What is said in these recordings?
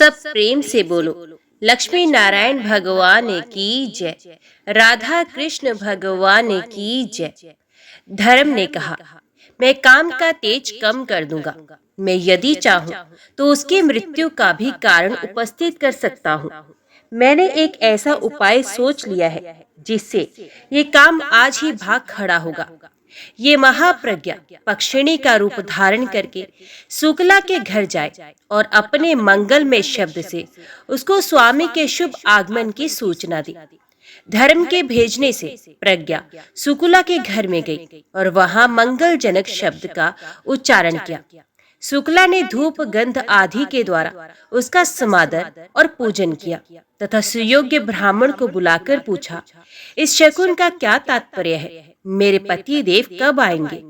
सब प्रेम से बोलो। लक्ष्मी नारायण भगवान की जय। राधा कृष्ण भगवान की जय। धर्म ने कहा, मैं काम का तेज कम कर दूंगा। मैं यदि चाहूं तो उसकी मृत्यु का भी कारण उपस्थित कर सकता हूं। मैंने एक ऐसा उपाय सोच लिया है जिससे ये काम आज ही भाग खड़ा होगा। ये महाप्रज्ञा पक्षिणी का रूप धारण करके शुक्ला के घर जाए और अपने मंगलमय शब्द से उसको स्वामी के शुभ आगमन की सूचना दी। धर्म के भेजने से प्रज्ञा शुक्ला के घर में गई और वहां मंगलजनक शब्द का उच्चारण किया। शुक्ला ने धूप गंध आदि के द्वारा उसका समादर और पूजन किया तथा सुयोग्य ब्राह्मण को बुलाकर पूछा, इस शकुन का क्या तात्पर्य है? मेरे पति देव कब आएंगे?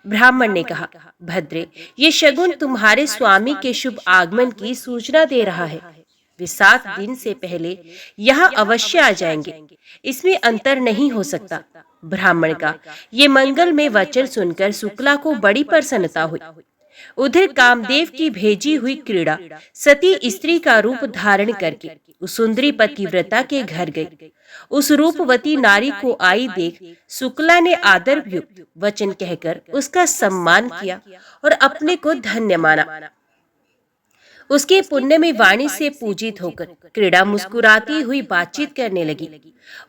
ब्राह्मण ने कहा, भद्रे, ये शगुन तुम्हारे स्वामी के शुभ आगमन की सूचना दे रहा है। वे 7 दिन से पहले यहाँ अवश्य आ जाएंगे, इसमें अंतर नहीं हो सकता। ब्राह्मण का ये मंगल में वचन सुनकर शुक्ला को बड़ी प्रसन्नता हुई। उधर कामदेव की भेजी हुई क्रीड़ा सती स्त्री का रूप धारण करके उस सुंदरी पतिव्रता के घर गई। उस रूपवती नारी को आई देख शुक्ला ने आदर युक्त वचन कहकर उसका सम्मान किया और अपने को धन्य माना। उसके पुण्य में वाणी से पूजित होकर क्रीड़ा मुस्कुराती हुई बातचीत करने लगी।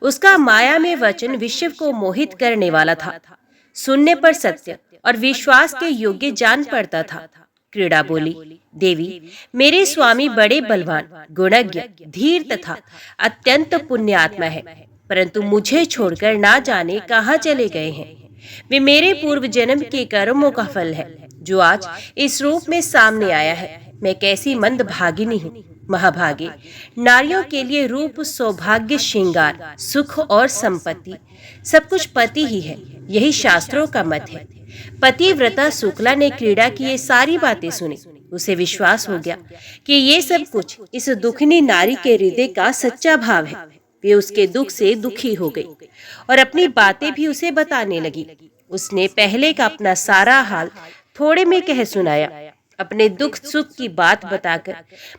उसका माया में वचन विश्व को मोहित करने वाला था। सुनने पर सत्य और विश्वास के योग्य जान पड़ता था। क्रीड़ा बोली, देवी, मेरे स्वामी बड़े बलवान, गुणज्ञ, धीर तथा अत्यंत पुण्यात्मा है, परंतु मुझे छोड़कर ना जाने कहाँ चले गए हैं। वे मेरे पूर्व जन्म के कर्मों का फल है जो आज इस रूप में सामने आया है। मैं कैसी मंद भागिनी हूँ, महाभागे। नारियों के लिए रूप, सौभाग्य, श्रृंगार, सुख और संपत्ति सब कुछ पति ही है, यही शास्त्रों का मत है। पतिव्रता शुक्ला ने क्रीड़ा की ये सारी बातें सुनी। उसे विश्वास हो गया कि ये सब कुछ इस दुखनी नारी के हृदय का सच्चा भाव है। वे उसके दुख से दुखी हो गई और अपनी बातें भी उसे बताने लगी। उसने पहले का अपना सारा हाल थोड़े में कह सुनाया। अपने दुख सुख की बात बताकर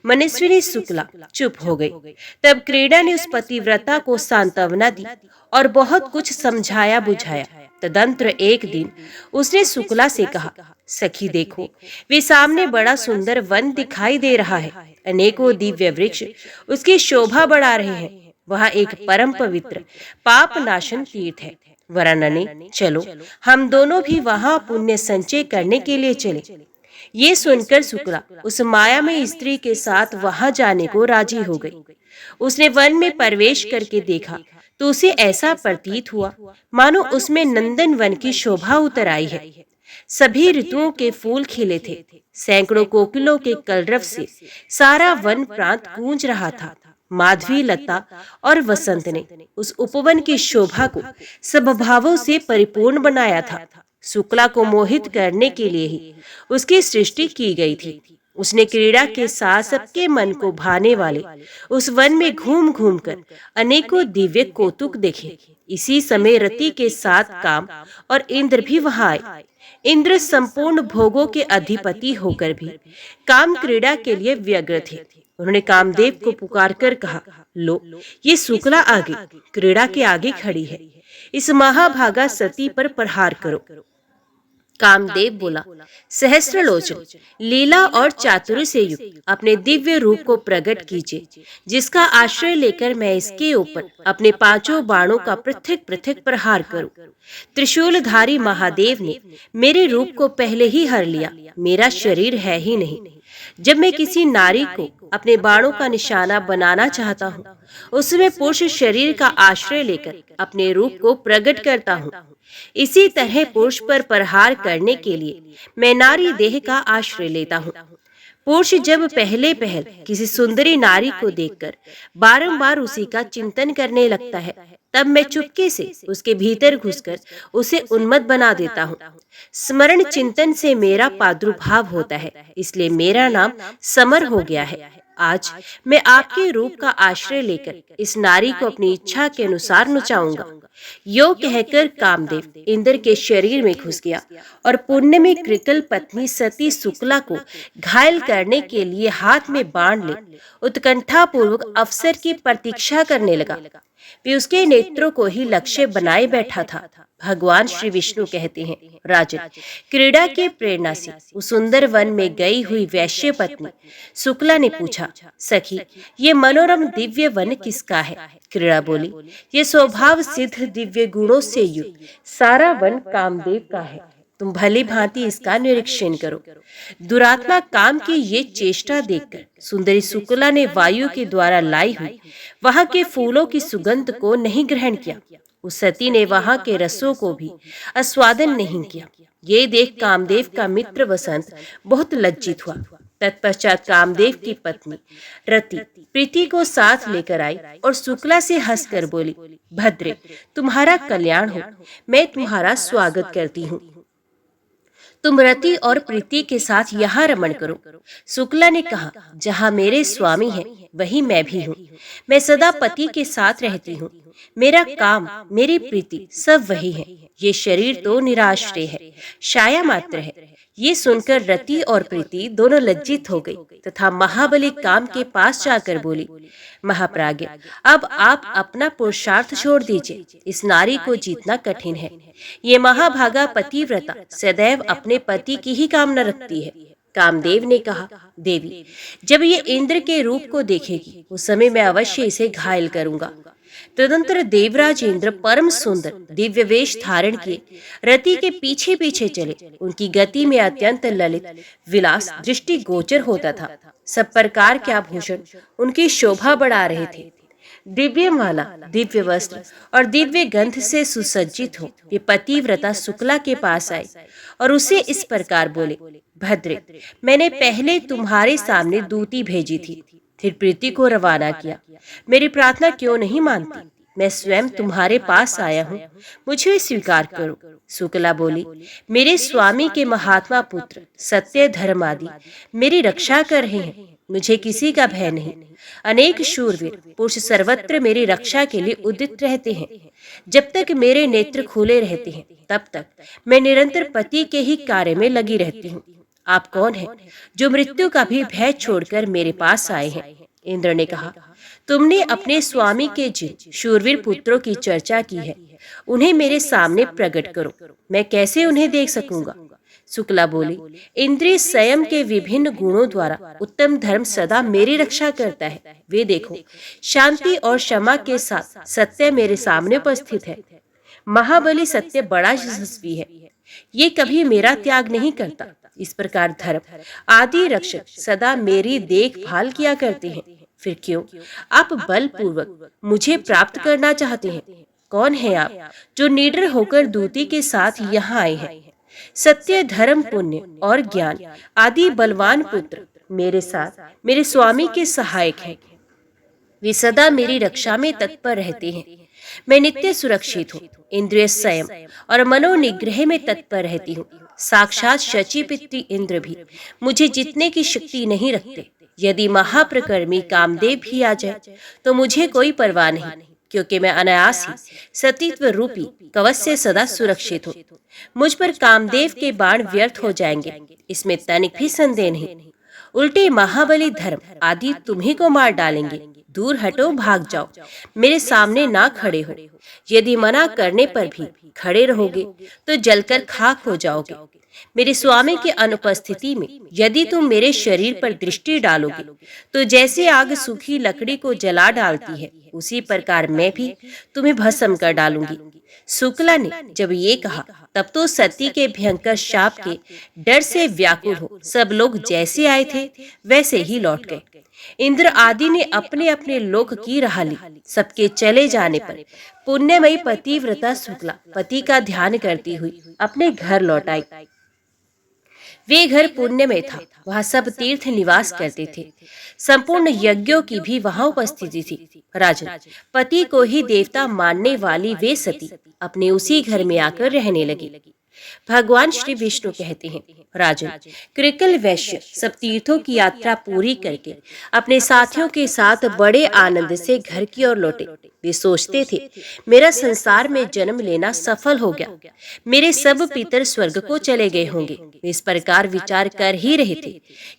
मनस्विनी शुक्ला चुप हो गई। तब क्रीड़ा ने उस पतिव्रता को सांत्वना दी और बहुत कुछ समझाया बुझाया। तदंतर एक दिन उसने शुक्ला से कहा, सखी देखो, वे सामने बड़ा सुंदर वन दिखाई दे रहा है। अनेकों दिव्य वृक्ष उसकी शोभा बढ़ा रहे हैं। वहाँ एक परम पवित्र पाप नाशन तीर्थ है। वरानने, चलो हम दोनों भी वहाँ पुण्य संचय करने के लिए चले। ये सुनकर शुक्ला उस माया में स्त्री के साथ वहां जाने को राजी हो गई। उसने वन में प्रवेश करके देखा तो उसे ऐसा प्रतीत हुआ मानो उसमें नंदन वन की शोभा उतर आई है। सभी ऋतुओं के फूल खिले थे। सैकड़ों कोकिलों के कलरव से सारा वन प्रांत गूंज रहा था। माधवी, लता और वसंत ने उस उपवन की शोभा को सब भावों से परिपूर्ण बनाया था। शुक्ला को मोहित करने के लिए ही उसकी सृष्टि की गई थी। उसने क्रीड़ा के साथ सबके मन को भाने वाले उस वन में घूम घूम कर अनेकों दिव्य कौतुक देखे। इसी समय रति के साथ काम और इंद्र भी वहां आए। इंद्र संपूर्ण भोगों के अधिपति होकर भी काम क्रीड़ा के लिए व्यग्र थे। उन्होंने कामदेव को पुकार कर कहा, लो, ये शुक्ला आगे क्रीड़ा के आगे खड़ी है, इस महाभागा सती पर प्रहार करो। कामदेव बोला, सहस्त्रलोचन, लीला और चातुर्य से युक्त अपने दिव्य रूप को प्रकट कीजिए, जिसका आश्रय लेकर मैं इसके ऊपर अपने 5 बाणों का पृथक पृथक प्रहार करूं। त्रिशूलधारी महादेव ने मेरे रूप को पहले ही हर लिया, मेरा शरीर है ही नहीं। जब मैं किसी नारी को अपने बाणों का निशाना बनाना चाहता हूँ, उसमें पुरुष शरीर का आश्रय लेकर अपने रूप को प्रकट करता हूँ। इसी तरह पुरुष पर प्रहार करने के लिए मैं नारी देह का आश्रय लेता हूँ। पुरुष जब पहले पहल किसी सुंदरी नारी को देखकर बारंबार उसी का चिंतन करने लगता है, तब मैं चुपके से उसके भीतर घुसकर उसे उन्मत्त बना देता हूँ। स्मरण चिंतन से मेरा प्रादुर्भाव होता है, इसलिए मेरा नाम समर हो गया है। आज मैं आपके रूप का आश्रय लेकर इस नारी को अपनी इच्छा के अनुसार नचाऊंगा। यो कहकर कामदेव इंद्र के शरीर में घुस गया और पुण्य में कृकल पत्नी सती शुक्ला को घायल करने के लिए हाथ में बाण ले उत्कंठा पूर्वक अवसर की प्रतीक्षा करने लगा। वे उसके नेत्रों को ही लक्ष्य बनाए बैठा था। भगवान श्री विष्णु कहते हैं, राजन, क्रीड़ा की प्रेरणा से उस सुंदर वन में गई हुई वैश्य पत्नी शुक्ला ने पूछा, सखी, ये मनोरम दिव्य वन किसका है? क्रीड़ा बोली, ये स्वभाव सिद्ध दिव्य गुणों से युक्त सारा वन कामदेव का है। तुम भली भांति इसका निरीक्षण करो। दुरात्मा काम की ये चेष्टा देखकर सुंदरी शुक्ला ने वायु के द्वारा लाई हुई वहां के फूलों की सुगंध को नहीं ग्रहण किया। उस सती ने वहां के रसों को भी आस्वादन नहीं किया। ये देख कामदेव का मित्र वसंत बहुत लज्जित हुआ। तत्पश्चात कामदेव की पत्नी रति प्रीति को साथ लेकर आई और शुक्ला से हंसकर बोली, भद्रे, तुम्हारा कल्याण हो, मैं तुम्हारा स्वागत करती हूँ। तुम रति और प्रीति के साथ यहाँ रमण करो। शुक्ला ने कहा, जहाँ मेरे स्वामी हैं वही मैं भी हूँ। मैं सदा पति के साथ रहती हूँ। मेरा काम, मेरी प्रीति सब वही है। ये शरीर तो निराश्रय है, छाया मात्र है। ये सुनकर रति और प्रीति दोनों लज्जित हो गई तथा महाबली काम के पास जाकर बोली, महाप्राज्ञ, अब आप अपना पुरुषार्थ छोड़ दीजिए। इस नारी को जीतना कठिन है। ये महाभागा पतिव्रता सदैव अपने पति की ही कामना रखती है। कामदेव ने कहा, देवी, जब ये इंद्र के रूप को देखेगी उस समय मैं अवश्य इसे घायल करूंगा। तदंतर देवराज इंद्र परम सुंदर दिव्य वेश धारण किए रति के पीछे पीछे चले। उनकी गति में अत्यंत ललित विलास दृष्टि गोचर होता था। सब प्रकार के आभूषण उनकी शोभा बढ़ा रहे थे। दिव्य माला, दिव्य वस्त्र और दिव्य गंध से सुसज्जित हो वे पतिव्रता शुक्ला के पास आए और उसे इस प्रकार बोले, भद्रे, मैंने पहले तुम्हारे सामने दूती भेजी थी, फिर प्रीति को रवाना किया। मेरी प्रार्थना क्यों नहीं मानती? मैं स्वयं तुम्हारे पास आया हूँ, मुझे स्वीकार करो। शुक्ला बोली, मेरे स्वामी के महात्मा पुत्र सत्य धर्म आदि मेरी रक्षा कर रहे हैं। मुझे किसी का भय नहीं। अनेक शूरवीर पुरुष सर्वत्र मेरी रक्षा के लिए उदित रहते हैं। जब तक मेरे नेत्र खुले रहते हैं तब तक मैं निरंतर पति के ही कार्य में लगी रहती हूँ। आप कौन हैं जो मृत्यु का भी भय छोड़कर मेरे पास आए हैं? इंद्र ने कहा, तुमने अपने स्वामी के जिन शूरवीर पुत्रों की चर्चा की है उन्हें मेरे सामने प्रकट करो, मैं कैसे उन्हें देख सकूंगा? शुक्ला बोली, इंद्रिय संयम के विभिन्न गुणों द्वारा उत्तम धर्म सदा मेरी रक्षा करता है। वे देखो, शांति और क्षमा के साथ सत्य मेरे सामने उपस्थित है। महाबली सत्य बड़ा यशस्वी है, ये कभी मेरा त्याग नहीं करता। इस प्रकार धर्म आदि रक्षक सदा मेरी देखभाल किया करते हैं। फिर क्यों आप बलपूर्वक मुझे प्राप्त करना चाहते हैं? कौन है आप जो निडर होकर दूती के साथ यहाँ आए हैं? सत्य, धर्म, पुण्य और ज्ञान आदि बलवान पुत्र मेरे साथ मेरे स्वामी के सहायक हैं। वे सदा मेरी रक्षा में तत्पर रहते हैं। मैं नित्य सुरक्षित हूँ। इंद्रिय संयम और मनोनिग्रह में तत्पर रहती हूँ। साक्षात शचीपित्री इंद्र भी मुझे जीतने की शक्ति नहीं रखते। यदि महाप्रकर्मी कामदेव भी आ जाए तो मुझे कोई परवाह नहीं, क्योंकि मैं अनायास ही सतीत्व रूपी कवच से सदा सुरक्षित हूँ। मुझ पर कामदेव के बाण व्यर्थ हो जाएंगे, इसमें तनिक भी संदेह नहीं। उल्टे महाबली धर्म आदि तुम्ही को मार डालेंगे। दूर हटो, भाग जाओ, मेरे सामने ना खड़े हो। यदि मना करने पर भी खड़े रहोगे तो जलकर खाक हो जाओगे। मेरे स्वामी की अनुपस्थिति में यदि तुम मेरे शरीर पर दृष्टि डालोगे तो जैसे आग सूखी लकड़ी को जला डालती है उसी प्रकार मैं भी तुम्हें भस्म कर डालूंगी। शुक्ला ने जब ये कहा तब तो सती के भयंकर शाप के डर से व्याकुल हो सब लोग जैसे आए थे वैसे ही लौट गए। इंद्र आदि ने अपने अपने लोक की राह ली। सबके चले जाने पर पुण्यमयी पतिव्रता शुक्ला पति का ध्यान करती हुई अपने घर लौट आई। वे घर पुण्य में था, वहाँ सब तीर्थ निवास करते थे। संपूर्ण यज्ञों की भी वहाँ उपस्थिति थी। राजन, पति को ही देवता मानने वाली वे सती अपने उसी घर में आकर रहने लगी। भगवान श्री विष्णु कहते हैं, राजन, कृकल वैश्य सब तीर्थों की यात्रा पूरी करके अपने साथियों के साथ बड़े आनंद से घर की ओर लौटे। वे सोचते थे, मेरा संसार में जन्म लेना सफल हो गया, मेरे सब पितर स्वर्ग को चले गए होंगे। वे इस प्रकार विचार कर ही रहे थे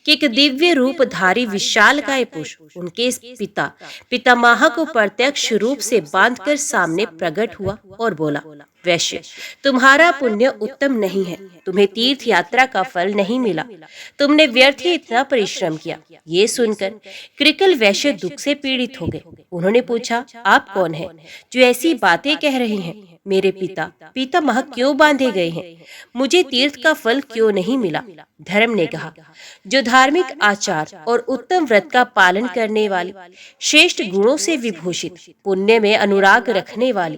कि एक दिव्य रूपधारी विशालकाय पुरुष उनके पिता पितामह को प्रत्यक्ष रूप से बांधकर सामने प्रकट हुआ और बोला, वैश्य, तुम्हारा पुण्य उत्तम नहीं है, तुम्हें तीर्थ यात्रा का फल नहीं मिला, तुमने व्यर्थ ही इतना परिश्रम किया। ये सुनकर कृकल वैश्य दुख से पीड़ित हो गए। उन्होंने पूछा, आप कौन हैं जो ऐसी बातें कह रहे हैं? मेरे पितामह क्यों बांधे गए हैं? मुझे तीर्थ का फल क्यों नहीं मिला? धर्म ने कहा, जो धार्मिक आचार और उत्तम व्रत का पालन करने वाली, श्रेष्ठ गुणों से विभूषित, पुण्य में अनुराग रखने वाली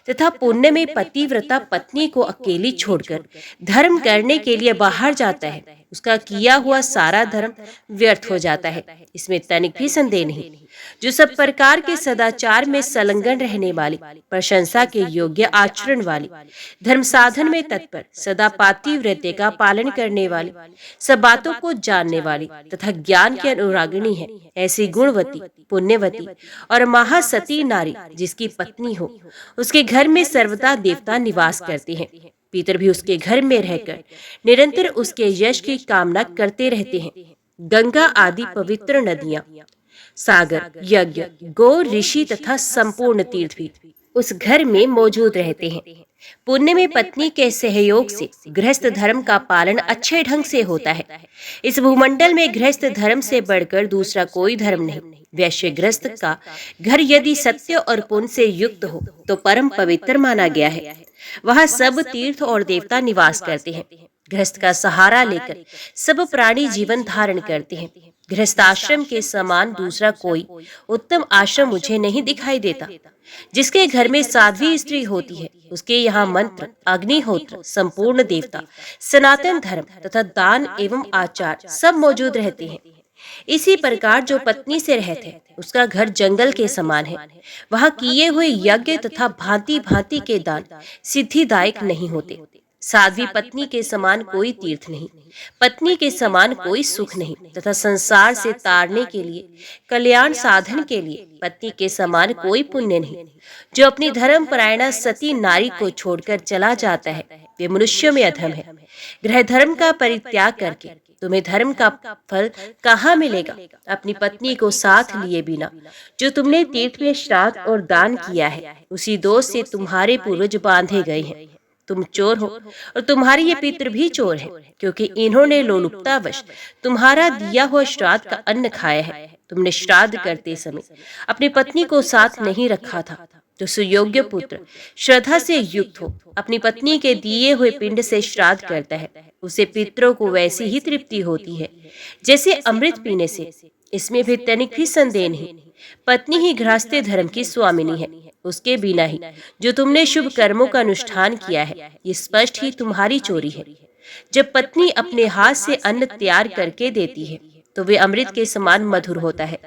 तथा पुण्य में पतिव्रता पत्नी को अकेली छोड़कर धर्म करने के लिए बाहर जाता है, उसका किया हुआ सारा धर्म व्यर्थ हो जाता है, इसमें तनिक भी संदेह नहीं। जो सब प्रकार के सदाचार में संलग्न रहने वाली, प्रशंसा के योग्य आचरण वाली, धर्म साधन में तत्पर, सदा पातिव्रत्य का पालन करने वाली, सब बातों को जानने वाली तथा ज्ञान की अनुरागिणी है, ऐसी गुणवती, पुण्यवती और महासती नारी जिसकी पत्नी हो, उसके घर में सर्वदा देवता निवास करते हैं। पितर भी उसके घर में रहकर निरंतर उसके यश की कामना करते रहते हैं। गंगा आदि पवित्र नदियां, सागर, यज्ञ, गौ, ऋषि तथा संपूर्ण तीर्थ भी उस घर में मौजूद रहते हैं। पुण्य में पत्नी के सहयोग से गृहस्थ धर्म का पालन अच्छे ढंग से होता है। इस भूमंडल में गृहस्थ धर्म से बढ़कर दूसरा कोई धर्म नहीं। वैश्य गृहस्थ का घर यदि सत्य और पुण्य से युक्त हो तो परम पवित्र माना गया है। वहाँ सब तीर्थ और देवता निवास करते हैं। गृहस्थ का सहारा लेकर सब प्राणी जीवन धारण करते हैं। गृहस्थ आश्रम के समान दूसरा कोई उत्तम आश्रम मुझे नहीं दिखाई देता। जिसके घर में साध्वी स्त्री होती है, उसके यहाँ मंत्र, अग्निहोत्र, संपूर्ण देवता, सनातन धर्म तथा दान एवं आचार सब मौजूद रहते हैं। इसी प्रकार जो पत्नी से रहते हैं, उसका घर जंगल के समान है। वहाँ किए हुए यज्ञ तथा भांति भांति के दान सिद्धिदायक नहीं होते। साध्वी पत्नी के समान कोई तीर्थ नहीं, पत्नी के समान कोई सुख नहीं तथा संसार से तारने के लिए, कल्याण साधन के लिए पत्नी के समान कोई पुण्य नहीं। जो अपनी धर्म परायणा सती नारी को छोड़कर चला जाता है, वे मनुष्यों में अधम है। गृह धर्म का परित्याग करके तुम्हें धर्म का फल कहाँ मिलेगा? अपनी पत्नी को साथ लिए बिना जो तुमने तीर्थ में श्राद्ध और दान किया है, उसी दोष से तुम्हारे पूर्वज बांधे गए हैं। तुम चोर हो और तुम्हारे ये पितर भी चोर हैं, क्योंकि इन्होंने लोलुपतावश तुम्हारा दिया हुआ श्राद्ध का अन्न खाया है। तुमने श्राद्ध करते समय अपनी पत्नी को साथ नहीं रखा था। जो सुयोग्य पुत्र श्रद्धा से युक्त हो, अपनी पत्नी के दिए हुए पिंड से श्राद्ध करता है, उसे पितरों को वैसी ही तृप्ति होती है जैसे अमृत पीने से। इसमें भी तनिक भी संदेह नहीं। पत्नी ही गृहस्थ धर्म की स्वामिनी है। उसके बिना ही जो तुमने शुभ कर्मों का अनुष्ठान किया है, ये स्पष्ट ही तुम्हारी चोरी है। जब पत्नी अपने हाथ से अन्न तैयार करके देती है तो वे अमृत के समान मधुर होता है।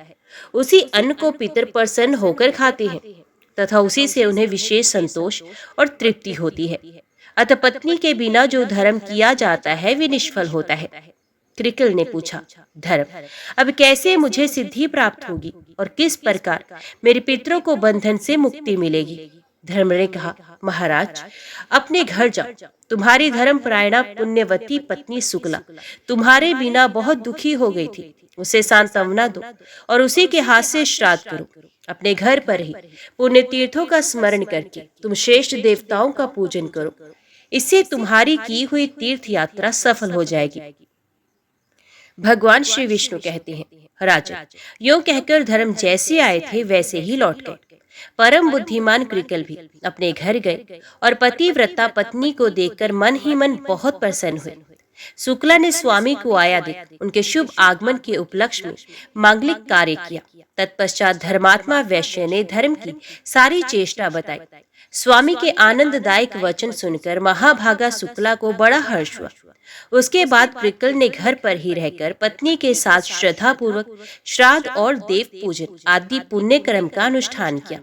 उसी अन्न को पितर प्रसन्न होकर खाते हैं तथा उसी से उन्हें विशेष संतोष और तृप्ति होती है। अतः पत्नी के बिना जो धर्म किया जाता है वे निष्फल होता है। कृकल ने पूछा, धर्म, अब कैसे मुझे सिद्धि प्राप्त होगी और किस प्रकार मेरे पितरों को बंधन से मुक्ति मिलेगी? धर्म ने कहा, महाराज, अपने घर जाओ। तुम्हारी धर्म परायणा पुण्यवती पत्नी शुक्ला तुम्हारे बिना बहुत दुखी हो गई थी। उसे सांत्वना दो और उसी के हाथ से श्राद्ध करो। अपने घर पर ही पुण्य तीर्थों का स्मरण करके तुम श्रेष्ठ देवताओं का पूजन करो। इससे तुम्हारी की हुई तीर्थ यात्रा सफल हो जाएगी। भगवान श्री विष्णु कहते हैं, राजा, यूं कहकर धर्म जैसे आए थे वैसे ही लौट गए। परम बुद्धिमान कृकल भी अपने घर गए और पतिव्रता पत्नी को देखकर मन ही मन बहुत प्रसन्न हुए। शुक्ला ने स्वामी को आया देख उनके शुभ आगमन के उपलक्ष्य में मांगलिक कार्य किया। तत्पश्चात धर्मात्मा वैश्य ने धर्म की सारी चेष्टा बताई। स्वामी के आनंददायक वचन सुनकर महाभागा शुक्ला को बड़ा हर्ष हुआ। उसके बाद कृकल ने घर पर ही रहकर पत्नी के साथ श्रद्धा पूर्वक श्राद्ध और देव पूजन आदि पुण्य कर्म का अनुष्ठान किया।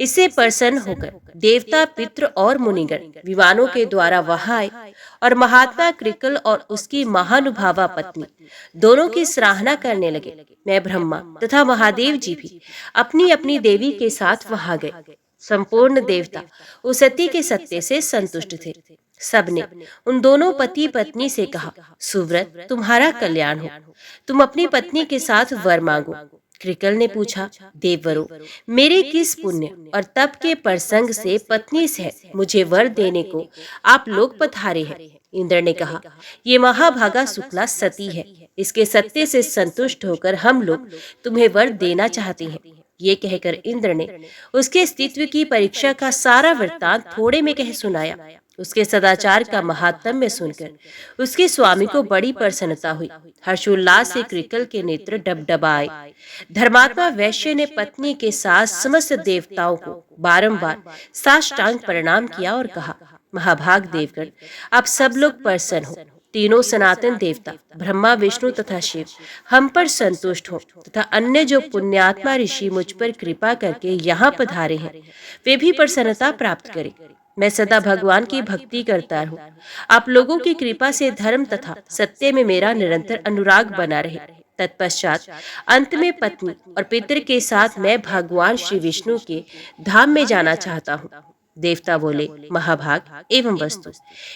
इससे प्रसन्न होकर देवता, पितृ और मुनिगण विमानों के द्वारा वहां आए और महात्मा कृकल और उसकी महानुभावा पत्नी दोनों की सराहना करने लगे। मैं ब्रह्मा तथा महादेव जी भी अपनी अपनी देवी के साथ वहां गए। संपूर्ण देवता उस सती के सत्य से संतुष्ट थे। सबने उन दोनों पति पत्नी से कहा, सुव्रत, तुम्हारा कल्याण हो, तुम अपनी पत्नी के साथ वर मांगो। कृकल ने पूछा, देववरों, मेरे किस पुण्य और तप के प्रसंग से पत्नी सहित मुझे वर देने को आप लोग पधारे हैं? इंद्र ने कहा, ये महाभागा शुक्ला सती है, इसके सत्य से संतुष्ट होकर हम लोग तुम्हें वर देना चाहते हैं। ये कहकर इंद्र ने उसके अस्तित्व की परीक्षा का सारा वृत्तांत थोड़े में कह सुनाया। उसके सदाचार का महात्म्य सुनकर उसके स्वामी को बड़ी प्रसन्नता हुई। हर्षोल्लास से कृकल के नेत्र डबडबाए। धर्मात्मा वैश्य ने पत्नी के साथ समस्त देवताओं को बारंबार साष्टांग प्रणाम किया और कहा, महाभाग देवगण, आप सब लोग प्रसन्न हो। तीनों सनातन देवता ब्रह्मा, विष्णु तथा शिव हम पर संतुष्ट हो तथा अन्य जो पुण्यात्मा ऋषि मुझ पर कृपा करके यहाँ पधारे हैं वे भी प्रसन्नता प्राप्त करें। मैं सदा भगवान की भक्ति करता हूँ। आप लोगों की कृपा से धर्म तथा सत्य में मेरा निरंतर अनुराग बना रहे। तत्पश्चात अंत में पत्नी और पितृ के साथ मैं भगवान श्री विष्णु के धाम में जाना चाहता हूँ। देवता बोले, महाभाग एवं वस्तु,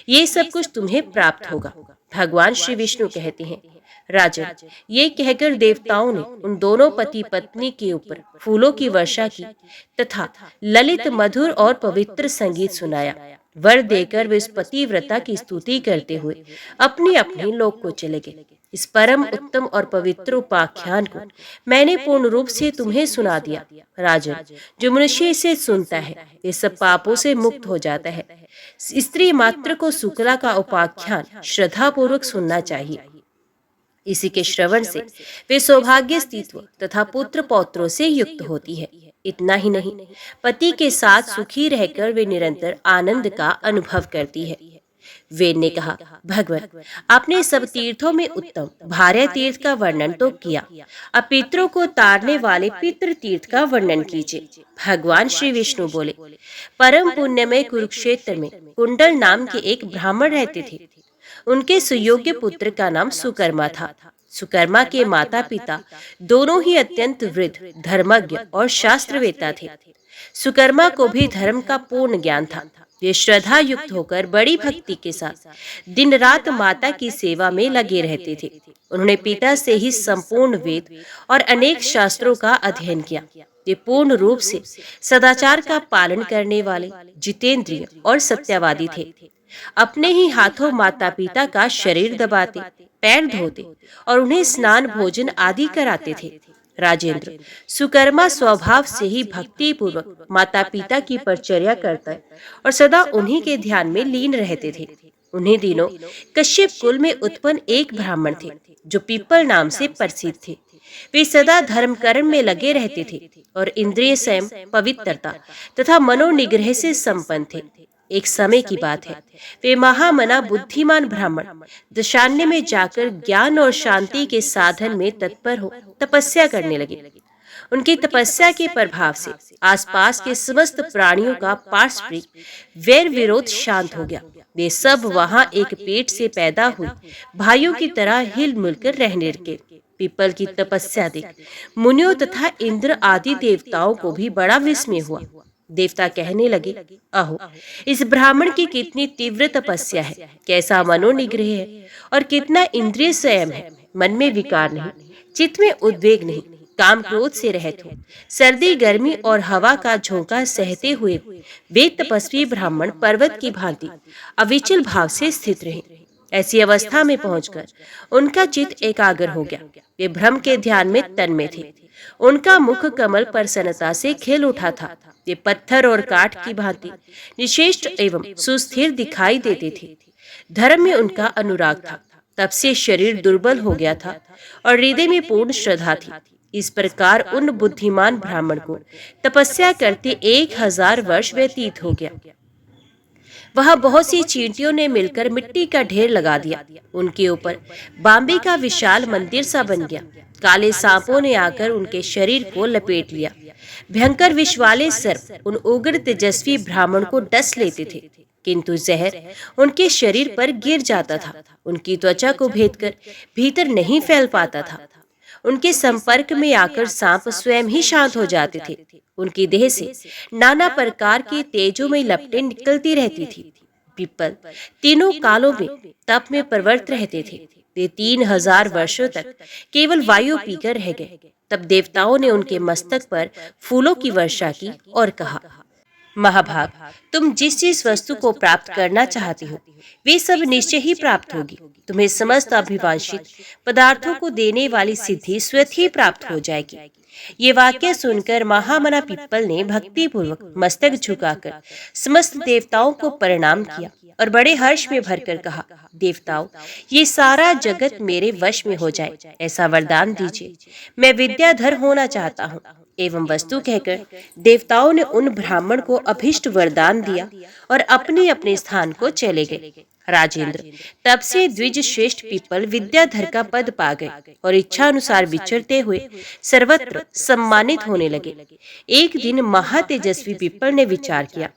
ये सब कुछ तुम्हें प्राप्त होगा। भगवान श्री विष्णु कहते हैं, राजन, ये कहकर देवताओं ने उन दोनों पति पत्नी के ऊपर फूलों की वर्षा की तथा ललित, मधुर और पवित्र संगीत सुनाया। वर देकर वे इस पतिव्रता की स्तुति करते हुए अपने अपने लोक को चले गए। इस परम उत्तम और पवित्र उपाख्यान को मैंने पूर्ण रूप से तुम्हें सुना दिया। राजन, जो मनुष्य इसे सुनता है वे सब पापों से मुक्त हो जाता है। स्त्री मात्र को शुक्ला का उपाख्यान श्रद्धा पूर्वक सुनना चाहिए। इसी के श्रवण से वे सौभाग्य, स्थित्व तथा पुत्र पौत्रों से युक्त होती है। इतना ही नहीं, पति के साथ सुखी रहकर वे निरंतर आनंद का अनुभव करती है। वेद ने कहा, भगवत, आपने सब तीर्थों में उत्तम भार्या तीर्थ का वर्णन तो किया, अब पितरों को तारने वाले पितृ तीर्थ का वर्णन कीजिए। भगवान श्री विष्णु बोले, परम पुण्यमय कुरुक्षेत्र में कुंडल नाम के एक ब्राह्मण रहते थे। उनके सुयोग्य पुत्र का नाम सुकर्मा था। सुकर्मा के माता पिता दोनों ही अत्यंत वृद्ध, धर्मज्ञ और शास्त्रवेत्ता थे। सुकर्मा को भी धर्म का पूर्ण ज्ञान था। वे श्रद्धा युक्त होकर बड़ी भक्ति के साथ दिन रात माता की सेवा में लगे रहते थे। उन्होंने पिता से ही संपूर्ण वेद और अनेक शास्त्रों का अध्ययन किया। वे पूर्ण रूप से सदाचार का पालन करने वाले, जितेंद्रिय और सत्यवादी थे। अपने ही हाथों माता पिता का शरीर दबाते, पैर धोते और उन्हें स्नान, भोजन आदि कराते थे। राजेंद्र, सुकर्मा स्वभाव से ही भक्ति पूर्वक माता पिता की परिचर्या करता और सदा उन्हीं के ध्यान में लीन रहते थे। उन्हीं दिनों कश्यप कुल में उत्पन्न एक ब्राह्मण थे जो पीपल नाम से प्रसिद्ध थे। वे सदा धर्म कर्म में लगे रहते थे और इंद्रिय संयम, पवित्रता तथा मनोनिग्रह से संपन्न थे। एक समय की बात है, वे महामना बुद्धिमान ब्राह्मण दशान्य में जाकर ज्ञान और शांति के साधन में तत्पर हो तपस्या करने लगे। उनकी तपस्या के प्रभाव से आसपास के समस्त प्राणियों का पारस्परिक वैर विरोध शांत हो गया। वे सब वहां एक पेट से पैदा हुए भाइयों की तरह हिल मिलकर रहने लगे। पीपल की तपस्या देख मुनियों तथा इंद्र आदि देवताओं को भी बड़ा विस्मय हुआ। देवता कहने लगे, अहो, इस ब्राह्मण की कितनी तीव्र तपस्या है, कैसा मनोनिग्रह है और कितना इंद्रिय संयम है। मन में विकार नहीं, चित्त में उद्वेग नहीं, काम क्रोध से रहित हो, सर्दी गर्मी और हवा का झोंका सहते हुए वे तपस्वी ब्राह्मण पर्वत की भांति अविचल भाव से स्थित रहे। ऐसी अवस्था में पहुंचकर उनका चित्त एकाग्र हो गया। वे ब्रह्म के ध्यान में तन्मय थे। उनका मुख कमल प्रसन्नता से खिल उठा था। वे पत्थर और काठ की भांति निश्चेष्ट एवं सुस्थिर दिखाई देते थे। धर्म में उनका अनुराग था। तब से शरीर दुर्बल हो गया था और हृदय में पूर्ण श्रद्धा थी। इस प्रकार उन बुद्धिमान ब्राह्मण को तपस्या करते 1000 वर्ष व्यतीत हो गया। वहां बहुत सी चींटियों ने मिलकर मिट्टी का ढेर लगा दिया। उनके ऊपर बाम्बे का विशाल मंदिर सा बन गया। काले सांपों ने आकर उनके शरीर को लपेट लिया। भयंकर विष वाले सर्प उन उग्र तेजस्वी ब्राह्मण को डस लेते थे, किंतु जहर उनके शरीर पर गिर जाता था। उनकी त्वचा को भेदकर भीतर नहीं फैल पाता था। उनके संपर्क में आकर सांप स्वयं ही शांत हो जाते थे। उनकी देह से नाना प्रकार की तेजोमय लपटें निकलती रहती थी। पिप्पल तीनों कालों में तप में प्रवृत्त रहते थे। वे 3000 वर्षों तक केवल वायु पीकर रह गए। तब देवताओं ने उनके मस्तक पर फूलों की वर्षा की और कहा, महाभाग, तुम जिस वस्तु को प्राप्त करना चाहते हो वे सब निश्चय ही प्राप्त होगी। तुम्हें समस्त अभिवांछित पदार्थों को देने वाली सिद्धि स्वतः ही प्राप्त हो जाएगी। ये वाक्य सुनकर महामना पिप्पल ने भक्ति पूर्वक मस्तक झुकाकर समस्त देवताओं को प्रणाम किया और बड़े हर्ष में भरकर कहा, देवताओं, ये सारा जगत मेरे वश में हो जाए, ऐसा वरदान दीजिए। मैं विद्याधर होना चाहता हूँ। एवं वस्तु कहकर देवताओं ने उन ब्राह्मण को अभिष्ट वरदान दिया और अपने अपने स्थान को चले गए। राजेंद्र, तब से द्विज श्रेष्ठ पिप्पल विद्याधर का पद पा गए और इच्छा अनुसार विचरते हुए सर्वत्र सम्मानित होने लगे। एक दिन महातेजस्वी पिप्पल ने विचार किया,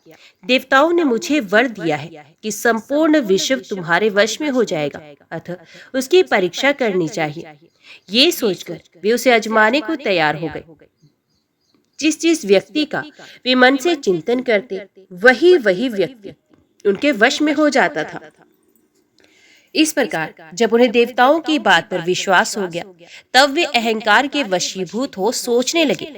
देवताओं ने मुझे वर दिया है कि संपूर्ण विश्व तुम्हारे वश में हो जाएगा, अतः उसकी परीक्षा करनी चाहिए। ये सोचकर वे उसे आजमाने को तैयार हो गए। जिस व्यक्ति का वे मन से चिंतन करते वही व्यक्ति उनके वश में हो जाता था। इस प्रकार जब उन्हें देवताओं की बात पर विश्वास हो गया, तब वे अहंकार के वशीभूत हो सोचने लगे,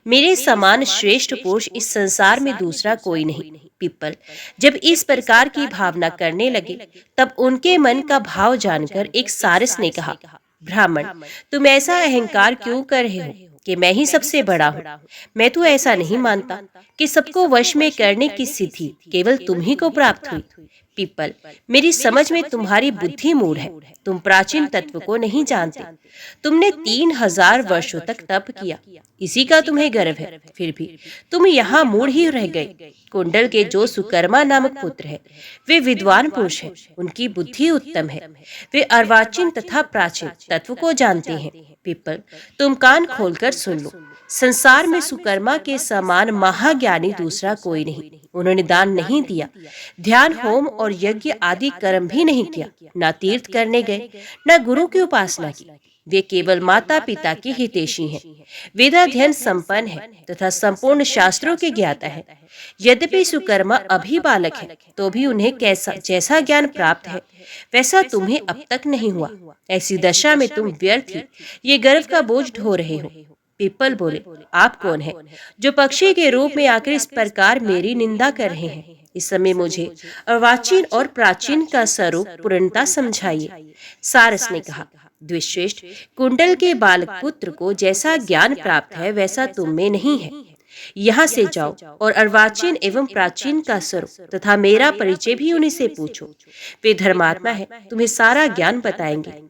मेरे समान श्रेष्ठ पुरुष इस संसार में दूसरा कोई नहीं। पिप्पल जब इस प्रकार की भावना करने लगे, तब उनके मन का भाव जानकर एक सारस ने कहा, ब्राह्मण, तुम ऐसा अहंकार क्यों कर रहे हो कि मैं ही सबसे बड़ा हूँ? मैं तो ऐसा नहीं मानता कि सबको वश में करने की सिद्धि केवल तुम ही को प्राप्त हुई। पिप्पल, मेरी समझ में तुम्हारी बुद्धि मूढ़ है। तुम प्राचीन तत्व को नहीं जानते। तुमने 3000 वर्षों तक तप किया, इसी का तुम्हें गर्व है, फिर भी तुम यहाँ मूढ़ ही रह गए। कुंडल के जो सुकर्मा नामक पुत्र है, वे विद्वान पुरुष हैं। उनकी बुद्धि उत्तम है। वे अर्वाचीन तथा प्राचीन तत्व को जानते हैं। पिप्पल, तुम कान खोलकर सुन लो। संसार में सुकर्मा के समान महाज्ञानी दूसरा कोई नहीं। उन्होंने दान नहीं दिया, ध्यान, होम और यज्ञ आदि कर्म भी नहीं किया, न तीर्थ करने गए, न गुरु की उपासना की। वे केवल माता पिता के हितैषी हैं, वेदाध्ययन संपन्न है तथा संपूर्ण शास्त्रों के ज्ञाता है। यद्यपि सुकर्मा अभी बालक है, तो भी उन्हें जैसा ज्ञान प्राप्त है वैसा तुम्हें अब तक नहीं हुआ। ऐसी दशा में तुम व्यर्थ ही ये गर्व का बोझ ढो रहे हो। पिप्पल बोले, आप कौन हैं जो पक्षी के रूप में आकर इस प्रकार मेरी निंदा कर रहे हैं? इस समय मुझे अर्वाचीन और प्राचीन का स्वरूप पूर्णता समझाइए। सारस ने कहा, द्विश्रेष्ठ, कुंडल के बालक पुत्र को जैसा ज्ञान प्राप्त है वैसा तुम में नहीं है। यहाँ से जाओ और अर्वाचीन एवं प्राचीन का स्वरूप तथा मेरा परिचय भी उन्हीं से पूछो। वे धर्मात्मा है, तुम्हें सारा ज्ञान बताएंगे।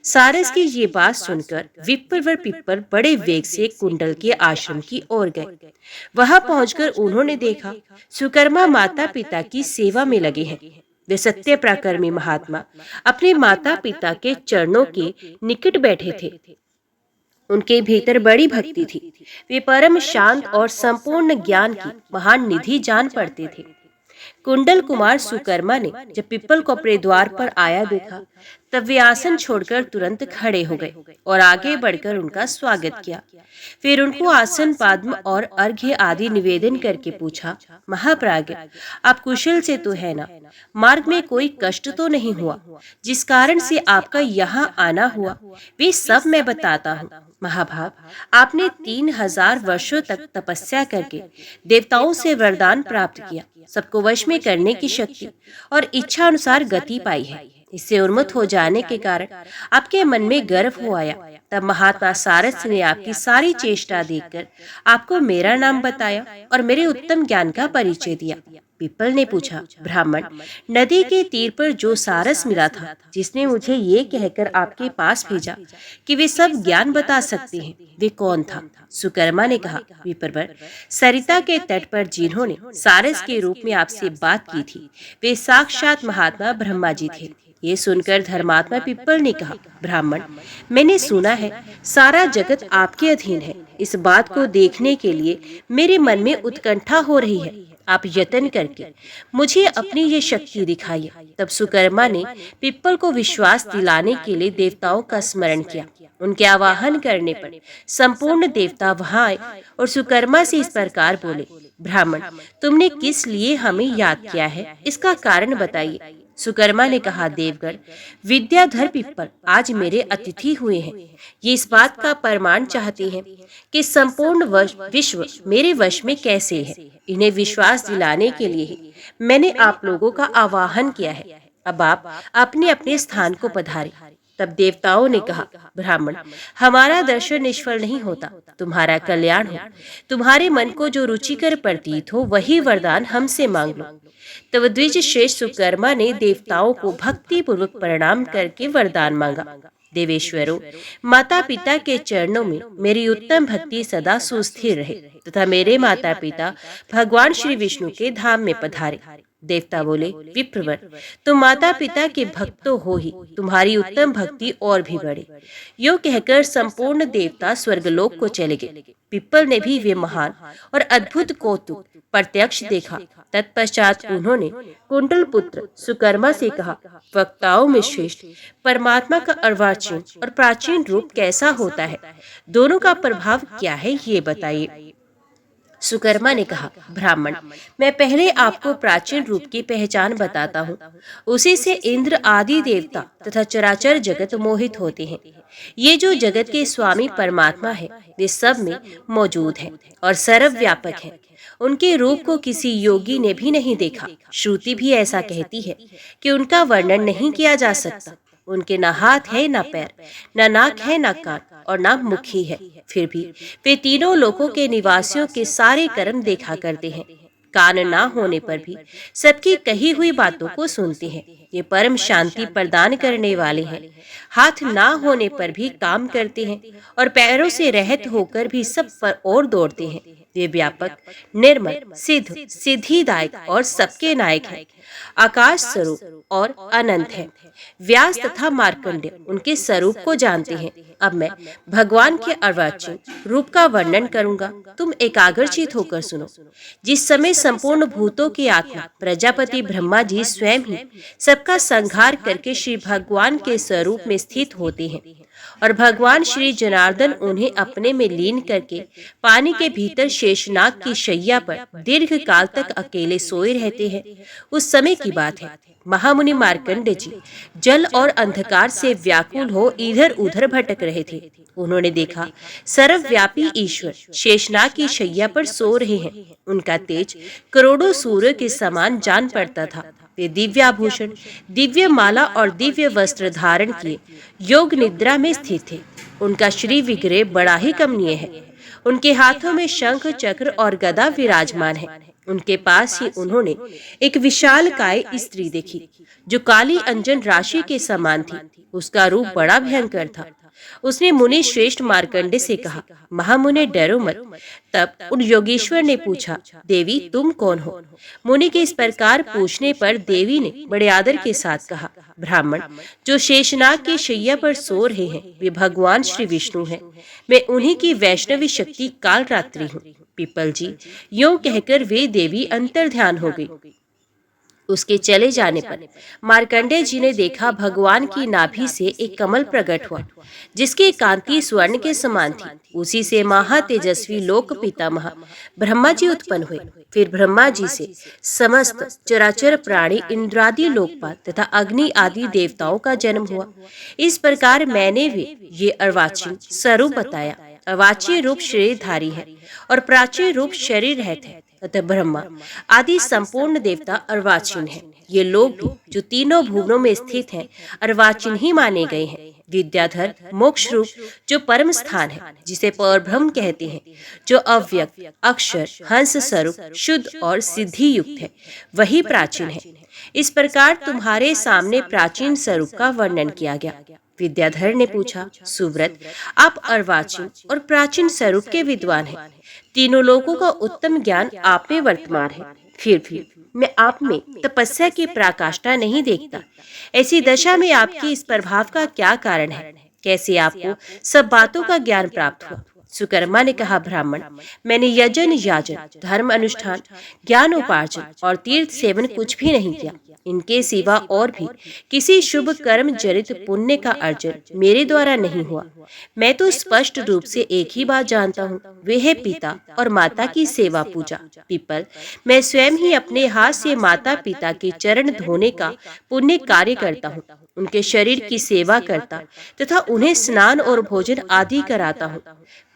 सारस की ये बात सुनकर विप्र व पिप्पल बड़े वेग से कुंडल के आश्रम की ओर गए। वहां पहुंचकर उन्होंने देखा सुकर्मा माता पिता की सेवा में लगे हैं। वे सत्य पराक्रमी महात्मा अपने माता पिता के चरणों के निकट बैठे थे। उनके भीतर बड़ी भक्ति थी। वे परम शांत और संपूर्ण ज्ञान की महान निधि जान पड़ते थे। कुंडल कुमार सुकर्मा ने जब पिप्पल को अपने द्वार पर आया देखा, तब वे आसन छोड़कर तुरंत खड़े हो गए और आगे बढ़कर उनका स्वागत किया। फिर उनको आसन, पाद्म और अर्घ्य आदि निवेदन करके पूछा, महाप्राज्ञ, आप कुशल से तो है ना? मार्ग में कोई कष्ट तो नहीं हुआ जिस कारण से आपका यहाँ आना हुआ? वे सब मैं बताता हूँ। महाभाग, आपने 3000 वर्षों तक तपस्या करके देवताओं से वरदान प्राप्त किया, सबको वश में करने की शक्ति और इच्छा अनुसार गति पाई है। इससे उन्मुख हो जाने के कारण आपके मन में गर्व हो आया। तब महात्मा सारस ने आपकी सारी चेष्टा देखकर आपको मेरा नाम बताया और मेरे उत्तम ज्ञान का परिचय दिया। पीपल ने पूछा, ब्राह्मण, नदी के तीर पर जो सारस मिला था, जिसने मुझे ये कहकर आपके पास भेजा कि वे सब ज्ञान बता सकते हैं, वे कौन था? सुकर्मा ने कहा, विप्रवर, सरिता के तट पर जिन्होंने सारस के रूप में आपसे बात की थी, वे साक्षात महात्मा ब्रह्मा जी थे। ये सुनकर धर्मात्मा पीपल ने कहा, ब्राह्मण, मैंने सुना है सारा जगत आपके अधीन है। इस बात को देखने के लिए मेरे मन में उत्कंठा हो रही है। आप यत्न करके मुझे अपनी ये शक्ति दिखाइए। तब सुकर्मा ने पीपल को विश्वास दिलाने के लिए देवताओं का स्मरण किया। उनके आवाहन करने पर संपूर्ण देवता वहां आए और सुकर्मा से इस प्रकार बोले, ब्राह्मण, तुमने किस लिए हमें याद किया है, इसका कारण बताइए। सुकर्मा ने कहा, देवगण, विद्याधर पीपल आज मेरे अतिथि हुए हैं। ये इस बात का प्रमाण चाहते हैं कि संपूर्ण विश्व मेरे वश में कैसे है। इन्हें विश्वास दिलाने के लिए ही मैंने आप लोगों का आवाहन किया है। अब आप अपने अपने स्थान को पधारें। तब देवताओं ने कहा, ब्राह्मण, हमारा दर्शन निष्फल नहीं होता, तुम्हारा कल्याण हो। तुम्हारे मन को जो रुचिकर प्रतीत हो वही वरदान हमसे मांग लो। तब द्विज श्रेष्ठ सुकर्मा ने देवताओं को भक्ति पूर्वक प्रणाम करके वरदान मांगा। देवेश्वरों, माता पिता के चरणों में मेरी उत्तम भक्ति सदा सुस्थिर रहे तथा मेरे माता पिता भगवान श्री विष्णु के धाम में पधारे। देवता बोले, विप्रवर, तुम माता पिता के भक्त तो हो ही, तुम्हारी उत्तम भक्ति और भी बढ़े। यो कहकर संपूर्ण देवता स्वर्गलोक को चले गए। पीपल ने भी वे महान और अद्भुत कौतुक प्रत्यक्ष देखा। तत्पश्चात उन्होंने कुंडल पुत्र सुकर्मा से कहा, वक्ताओं में श्रेष्ठ परमात्मा का अर्वाचीन और प्राचीन रूप कैसा होता है? दोनों का प्रभाव क्या है, ये बताइए। सुकर्मा ने कहा, ब्राह्मण, मैं पहले आपको प्राचीन रूप की पहचान बताता हूँ। उसी से इंद्र आदि देवता तथा चराचर जगत मोहित होते हैं। ये जो जगत के स्वामी परमात्मा है, वे सब में मौजूद हैं और सर्वव्यापक हैं। उनके रूप को किसी योगी ने भी नहीं देखा। श्रुति भी ऐसा कहती है कि उनका वर्णन नहीं किया जा सकता। उनके न हाथ है, न पैर, न नाक है, न कान और न मुख ही है। फिर भी वे तीनों लोकों के निवासियों के सारे कर्म देखा करते हैं। कान ना होने पर भी सबकी कही हुई बातों को सुनते हैं। ये परम शांति प्रदान करने वाले हैं। हाथ ना होने पर भी काम करते हैं और पैरों से रहित होकर भी सब पर और दौड़ते हैं। वे व्यापक, निर्मल, सिद्ध, सिद्धिदायक और सबके नायक हैं। आकाश स्वरूप और अनंत है। व्यास तथा मार्कंडेय उनके स्वरूप को जानते हैं। अब मैं भगवान के अर्वाचीन रूप का वर्णन करूंगा, तुम एकाग्रचित होकर सुनो। जिस समय संपूर्ण भूतों की आत्मा प्रजापति ब्रह्मा जी स्वयं ही सबका संहार करके श्री भगवान के स्वरूप में स्थित होते हैं और भगवान श्री जनार्दन उन्हें अपने में लीन करके पानी के भीतर शेषनाग की शैया पर दीर्घ काल तक अकेले सोए रहते हैं, उस समय की बात है। महामुनि मार्कंडेय जी जल और अंधकार से व्याकुल हो इधर उधर भटक रहे थे। उन्होंने देखा सर्वव्यापी ईश्वर शेषनाग की शैया पर सो रहे हैं। उनका तेज करोड़ों सूर्य के समान जान पड़ता था। वे दिव्याभूषण, दिव्य माला और दिव्य वस्त्र धारण किए योग निद्रा में स्थित थे। उनका श्री विग्रह बड़ा ही कमनीय है। उनके हाथों में शंख, चक्र और गदा विराजमान है। उनके पास ही उन्होंने एक विशालकाय स्त्री देखी जो काली अंजन राशि के समान थी। उसका रूप बड़ा भयंकर था। उसने मुनि श्रेष्ठ मार्कंडेय से कहा, महामुने, डरो मत। तब उन योगीश्वर ने पूछा, देवी, तुम कौन हो? मुनि के इस प्रकार पूछने पर देवी ने बड़े आदर के साथ कहा, ब्राह्मण, जो शेषनाग की शैया पर सो रहे हैं वे भगवान श्री विष्णु हैं। मैं उन्हीं की वैष्णवी शक्ति कालरात्रि हूँ। पीपल जी, यूं कहकर वे देवी अंतर्ध्यान हो गई। उसके चले जाने पर मार्कंडेय जी ने देखा भगवान की नाभि से एक कमल प्रकट हुआ जिसकी कांति स्वर्ण के समान थी। उसी से महा तेजस्वी लोक पितामह ब्रह्मा जी उत्पन्न हुए। फिर ब्रह्मा जी से समस्त चराचर प्राणी, इंद्रादि लोकपाल तथा अग्नि आदि देवताओं का जन्म हुआ। इस प्रकार मैंने भी ये अर्वाचीन स्वरूप बताया। अर्वाचीन रूप शरीरधारी है और प्राचीन रूप शरीर रहित है। अतः ब्रह्मा आदि संपूर्ण देवता अर्वाचीन हैं। ये लोग भी जो तीनों भुवनों में स्थित हैं अर्वाचीन ही माने गए हैं। विद्याधर मोक्ष रूप जो परम स्थान है, जिसे परब्रह्म कहते हैं, जो अव्यक्त अक्षर हंस स्वरूप शुद्ध और सिद्धि युक्त है, वही प्राचीन है। इस प्रकार तुम्हारे सामने प्राचीन स्वरूप का वर्णन किया गया। विद्याधर ने पूछा, सुव्रत, आप अर्वाचीन और प्राचीन स्वरूप के विद्वान हैं। तीनों लोगों का उत्तम ज्ञान आप में वर्तमान है, फिर भी मैं आप में तपस्या की पराकाष्ठा नहीं देखता। ऐसी दशा में आपके इस प्रभाव का क्या कारण है? कैसे आपको सब बातों का ज्ञान प्राप्त हुआ? सुकर्मा ने कहा, ब्राह्मण, मैंने यजन याजन धर्म अनुष्ठान ज्ञान उपार्जन और तीर्थ सेवन कुछ भी नहीं किया। इनके सिवा और भी किसी शुभ कर्म जनित पुण्य का अर्जन मेरे द्वारा नहीं हुआ। मैं तो स्पष्ट रूप से एक ही बात जानता हूँ, वे है पिता और माता की सेवा पूजा। पीपल, मैं स्वयं ही अपने हाथ से माता पिता के चरण धोने का पुण्य कार्य करता हूँ, उनके शरीर की सेवा करता तथा उन्हें स्नान और भोजन आदि कराता हूँ।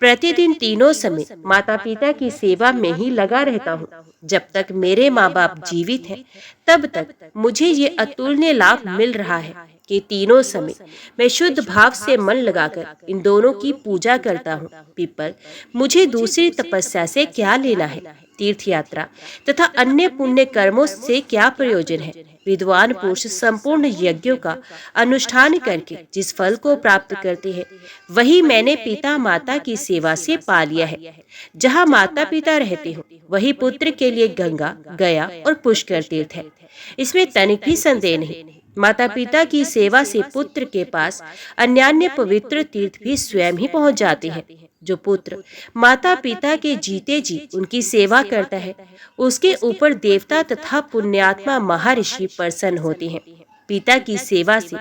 प्रतिदिन तीनों समय माता पिता की सेवा में ही लगा रहता हूँ। जब तक मेरे माँ बाप जीवित हैं, तब तक मुझे ये अतुलनीय लाभ मिल रहा है कि तीनों समय मैं शुद्ध भाव से मन लगाकर इन दोनों की पूजा करता हूँ। पीपल, मुझे दूसरी तपस्या से क्या लेना है? तीर्थ यात्रा तथा अन्य पुण्य कर्मों से क्या प्रयोजन है? विद्वान पुरुष संपूर्ण यज्ञों का अनुष्ठान करके जिस फल को प्राप्त करते हैं, वही मैंने पिता माता की सेवा से पा लिया है। जहाँ माता पिता रहते हो, वही पुत्र के लिए गंगा, गया और पुष्कर तीर्थ है। इसमें तनिक भी संदेह नहीं। माता पिता की सेवा से पुत्र के पास अन्यान्य पवित्र तीर्थ भी स्वयं ही पहुंच जाते हैं। जो पुत्र माता पिता के जीते जी उनकी सेवा करता है, उसके ऊपर देवता तथा पुण्यात्मा महर्षि प्रसन्न होते हैं। पिता की सेवा से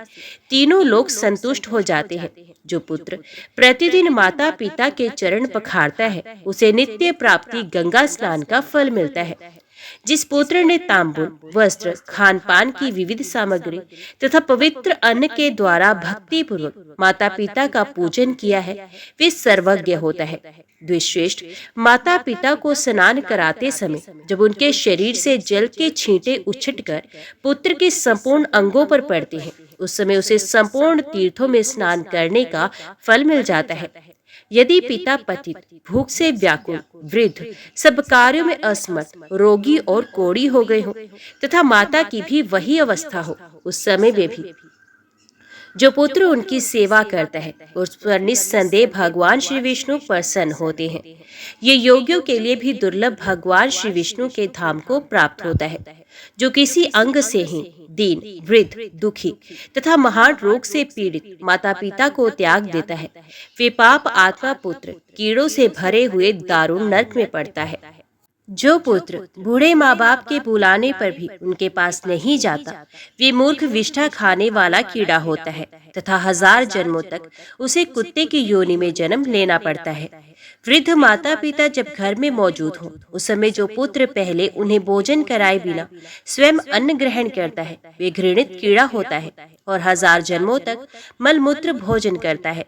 तीनों लोग संतुष्ट हो जाते हैं। जो पुत्र प्रतिदिन माता पिता के चरण पखारता है, उसे नित्य प्राप्ति गंगा स्नान का फल मिलता है। जिस पुत्र ने तांबूल, वस्त्र, खान पान की विविध सामग्री तथा पवित्र अन्न के द्वारा भक्ति पूर्वक माता पिता का पूजन किया है, वे सर्वज्ञ होता है। द्विश्रेष्ठ माता पिता को स्नान कराते समय जब उनके शरीर से जल के छींटे उछटकर पुत्र के संपूर्ण अंगों पर पड़ते हैं, उस समय उसे संपूर्ण तीर्थों में स्नान करने का फल मिल जाता है। यदि पिता पतित, भूख से व्याकुल, वृद्ध, सब कार्यों में असमर्थ, रोगी और कोढ़ी हो गए हो तथा माता की भी वही अवस्था हो, उस समय वे भी जो पुत्र उनकी सेवा करता है, उस पर निस्संदेह भगवान श्री विष्णु प्रसन्न होते हैं। ये योगियों के लिए भी दुर्लभ भगवान श्री विष्णु के धाम को प्राप्त होता है। जो किसी अंग से ही दीन, वृद्ध, दुखी तथा महान रोग से पीड़ित माता पिता को त्याग देता है, वे पाप आत्मा पुत्र कीड़ों से भरे हुए दारुण नरक में पड़ता है। जो पुत्र बूढ़े माँ बाप के बुलाने पर भी उनके पास नहीं जाता, वे मूर्ख विष्ठा खाने वाला कीड़ा होता है तथा 1000 जन्मों तक उसे कुत्ते की योनि में जन्म लेना पड़ता है। वृद्ध माता पिता जब घर में मौजूद हो, उस समय जो पुत्र पहले उन्हें भोजन कराए बिना स्वयं अन्न ग्रहण करता है, वे घृणित कीड़ा होता है और 1000 जन्मों तक मलमूत्र भोजन करता है।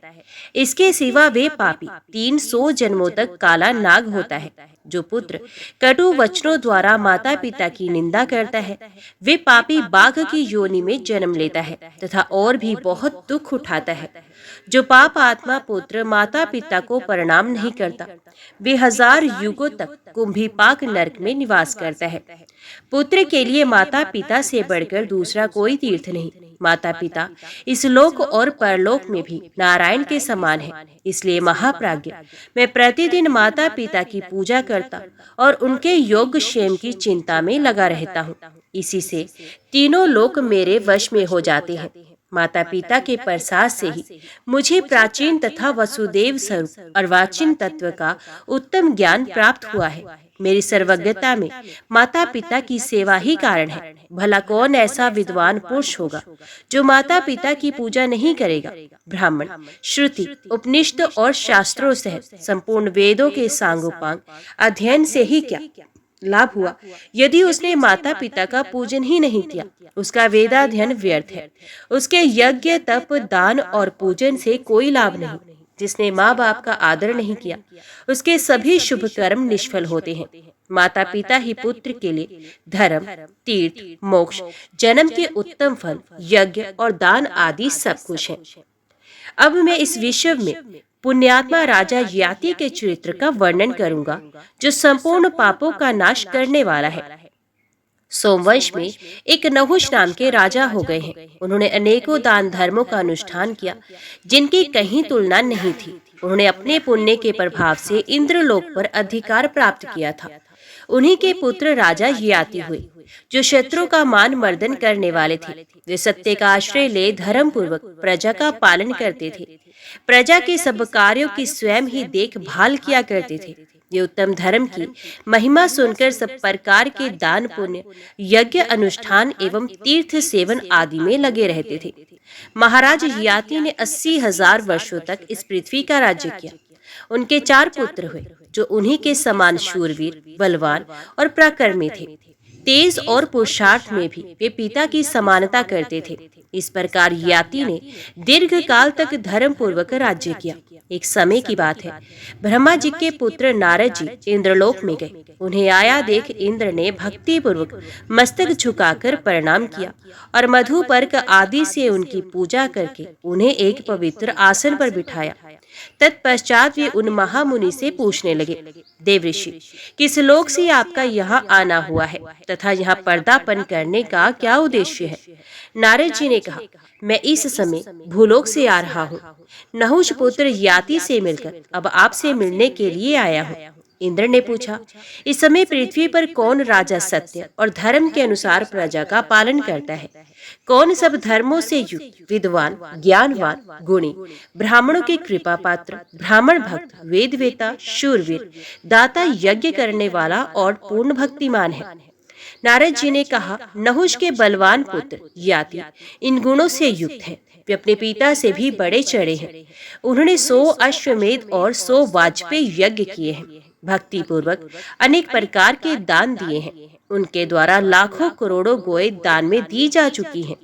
इसके सिवा वे पापी 300 जन्मों तक काला नाग होता है। जो पुत्र कटु वचनों द्वारा माता पिता की निंदा करता है, वे पापी बाघ की योनि में जन्म लेता है तथा और भी बहुत दुख उठाता है। जो पाप आत्मा पुत्र माता पिता को प्रणाम नहीं करता, वे 1000 युगों तक कुंभीपाक नरक में निवास करता है। पुत्र के लिए माता पिता से बढ़कर दूसरा कोई तीर्थ नहीं। माता पिता इस लोक और परलोक में भी नारायण के समान है। इसलिए महाप्राज्ञ, मैं प्रतिदिन माता पिता की पूजा करता और उनके योग क्षेम की चिंता में लगा रहता हूँ। इसी से तीनों लोक मेरे वश में हो जाते हैं। माता पिता के प्रसाद से ही मुझे प्राचीन तथा वसुदेव स्वरूप अर्वाचीन तत्व का उत्तम ज्ञान प्राप्त हुआ है। मेरी सर्वज्ञता में माता पिता की सेवा ही कारण है। भला कौन ऐसा विद्वान पुरुष होगा जो माता पिता की पूजा नहीं करेगा? ब्राह्मण श्रुति, उपनिषद और शास्त्रों सहित संपूर्ण वेदों के सांगोपांग अध्ययन से ही क्या लाभ हुआ? यदि उसने माता पिता का पूजन ही नहीं किया, उसका वेदाध्ययन व्यर्थ है। उसके यज्ञ, तप, दान और पूजन से कोई लाभ नहीं। जिसने माँ बाप का आदर नहीं किया, उसके सभी शुभ कर्म निष्फल होते हैं। माता पिता ही पुत्र के लिए धर्म, तीर्थ, मोक्ष, जन्म के उत्तम फल, यज्ञ और दान आदि सब कुछ है। अब मैं इस विश्व में पुण्यात्मा राजा याति के चरित्र का वर्णन करूंगा, जो संपूर्ण पापों का नाश करने वाला है। सोमवंश में एक नहुष नाम के राजा हो गए हैं। उन्होंने अनेकों दान धर्मों का अनुष्ठान किया, जिनकी कहीं तुलना नहीं थी। उन्होंने अपने पुण्य के प्रभाव से इंद्रलोक पर अधिकार प्राप्त किया था। उन्हीं के पुत्र राजा याति हुए, जो शत्रु का मान मर्दन करने वाले थे। वे सत्य का आश्रय ले धर्म पूर्वक प्रजा का पालन करते थे। प्रजा के सब कार्यों की स्वयं ही देखभाल किया करते थे। ये उत्तम धर्म की महिमा सुनकर सब प्रकार के दान, पुण्य, यज्ञ अनुष्ठान एवं तीर्थ सेवन आदि में लगे रहते थे। महाराज याति ने 80,000 वर्षों तक इस पृथ्वी का राज्य किया। उनके 4 पुत्र हुए, जो उन्हीं के समान शूरवीर, बलवान और पराक्रमी थे। तेज और पुरुषार्थ में भी वे पिता की समानता करते थे। इस प्रकार याति ने दीर्घ काल तक धर्म पूर्वक राज्य किया। एक समय की बात है, ब्रह्मा जी के पुत्र नारद जी इंद्रलोक में गए। उन्हें आया देख इंद्र ने भक्ति पूर्वक मस्तक झुकाकर प्रणाम किया और मधुपर्क आदि से उनकी पूजा करके उन्हें एक पवित्र आसन पर बिठाया। तत्पश्चात वे उन महामुनि से पूछने लगे, देवऋषि, किस लोक से आपका यहाँ आना हुआ है तथा यहाँ पर्दापन करने का क्या उद्देश्य है? नारद जी ने कहा, मैं इस समय भूलोक से आ रहा हूँ। नहुष पुत्र याति से मिलकर अब आपसे मिलने के लिए आया हूँ। इंद्र ने पूछा, इस समय पृथ्वी पर कौन राजा सत्य और धर्म के अनुसार प्रजा का पालन करता है? कौन सब धर्मों से युक्त, विद्वान, ज्ञानवान, गुणी, ब्राह्मणों के कृपा पात्र, ब्राह्मण भक्त, वेदवेता, शूरवीर, दाता, यज्ञ करने वाला और पूर्ण भक्तिमान है? नारद जी ने कहा, नहुष के बलवान पुत्र याति इन गुणों से युक्त है। वे अपने पिता से भी बड़े चढ़े हैं। उन्होंने 100 अश्वमेध और 100 वाजपेयी यज्ञ किए हैं। भक्ति पूर्वक अनेक प्रकार के दान दिए हैं। उनके द्वारा लाखों करोड़ों गोए दान में दी जा चुकी हैं।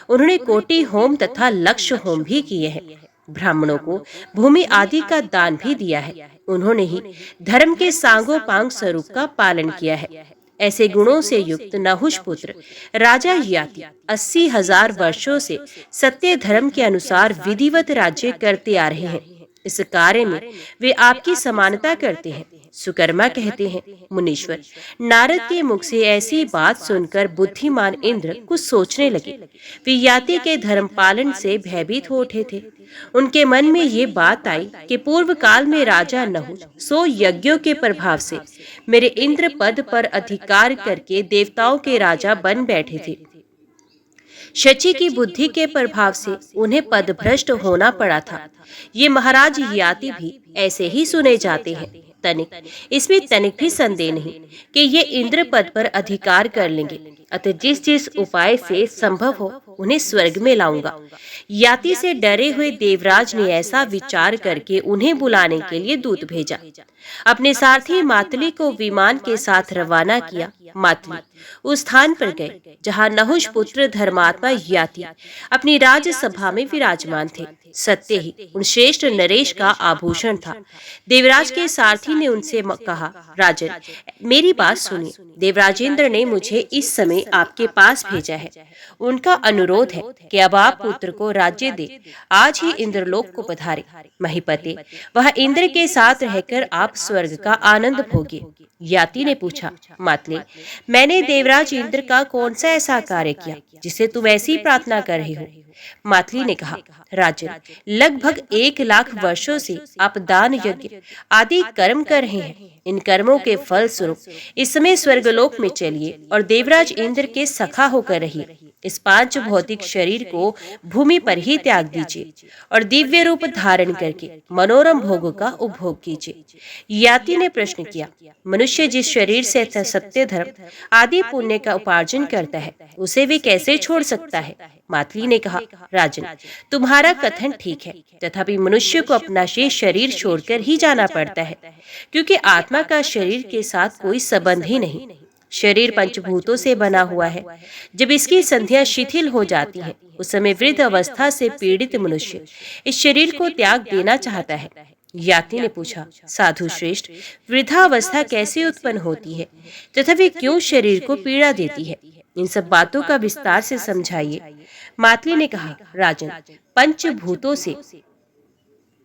उन्होंने कोटि होम तथा लक्ष होम भी किए हैं। ब्राह्मणों को भूमि आदि का दान भी दिया है। उन्होंने ही धर्म के सांगोपांग स्वरूप का पालन किया है। ऐसे गुणों से युक्त नहुष पुत्र राजा याति 80,000 वर्षों से सत्य धर्म के अनुसार विधिवत राज्य करते आ रहे हैं। इस कार्य में वे आपकी समानता करते हैं। सुकर्मा कहते हैं, मुनीश्वर, नारद के मुख से ऐसी बात सुनकर बुद्धिमान इंद्र कुछ सोचने लगे। वे याति के धर्म पालन से भयभीत हो उठे थे। उनके मन में ये बात आई कि पूर्व काल में राजा नहुष 100 यज्ञों के प्रभाव से मेरे इंद्र पद पर अधिकार करके देवताओं के राजा बन बैठे थे। शची की बुद्धि के प्रभाव से उन्हें पदभ्रष्ट होना पड़ा था। ये महाराज याति भी ऐसे ही सुने जाते हैं। तनिक, इसमें तनिक भी संदेह नहीं कि ये इंद्र पद पर अधिकार कर लेंगे। अतः जिस जिस उपाय से संभव हो उन्हें स्वर्ग में लाऊंगा। याति से डरे हुए देवराज ने ऐसा विचार करके उन्हें बुलाने के लिए दूत भेजा। अपने सारथी मातली को विमान के साथ रवाना किया। मातली उस स्थान पर गए जहाँ नहुष पुत्र धर्मात्मा याति अपनी राजसभा में विराजमान थे। सत्य ही उन श्रेष्ठ नरेश का आभूषण था। देवराज के सारथी ने उनसे कहा, राजन, मेरी बात सुनिए। देवराजेंद्र ने मुझे इस समय आपके पास भेजा है। उनका अनुरोध है कि अब आप पुत्र को राज्य दे आज ही इंद्रलोक को पधारे। महीपते, वह इंद्र के साथ रहकर आप स्वर्ग का आनंद भोगिए। याति ने पूछा, मातले, मैंने देवराज इंद्र का कौन सा ऐसा कार्य किया जिसे तुम ऐसी प्रार्थना कर रही हो? मातली ने कहा, राजन, लगभग 1 लाख वर्षों से आप दान, यज्ञ आदि कर्म कर रहे हैं। इन कर्मों के फल स्वरूप इस समय स्वर्गलोक में चलिए और देवराज इंद्र के सखा होकर रहिए। इस 5 भौतिक शरीर को भूमि पर ही त्याग दीजिए और दिव्य रूप धारण करके मनोरम भोगों का उपभोग कीजिए। याति ने प्रश्न किया, मनुष्य जिस शरीर से सत्य, धर्म आदि पुण्य का उपार्जन करता है, उसे वे कैसे छोड़ सकता है? मातली ने कहा, राजन, तुम्हारा कथन ठीक है, तथापि मनुष्य को अपना शेष शरीर छोड़कर ही जाना पड़ता है, क्योंकि आत्मा का शरीर के साथ कोई संबंध ही नहीं। शरीर पंचभूतों से बना हुआ है। जब इसकी संध्या शिथिल हो जाती है, उस समय वृद्ध अवस्था से पीड़ित मनुष्य इस शरीर को त्याग देना चाहता है। याति ने पूछा, साधु श्रेष्ठ, वृद्धावस्था कैसे उत्पन्न होती है तथा वे क्यों शरीर को पीड़ा देती है? इन सब बातों का विस्तार से समझाइए। मातली ने कहा, राजन, पंचभूतों से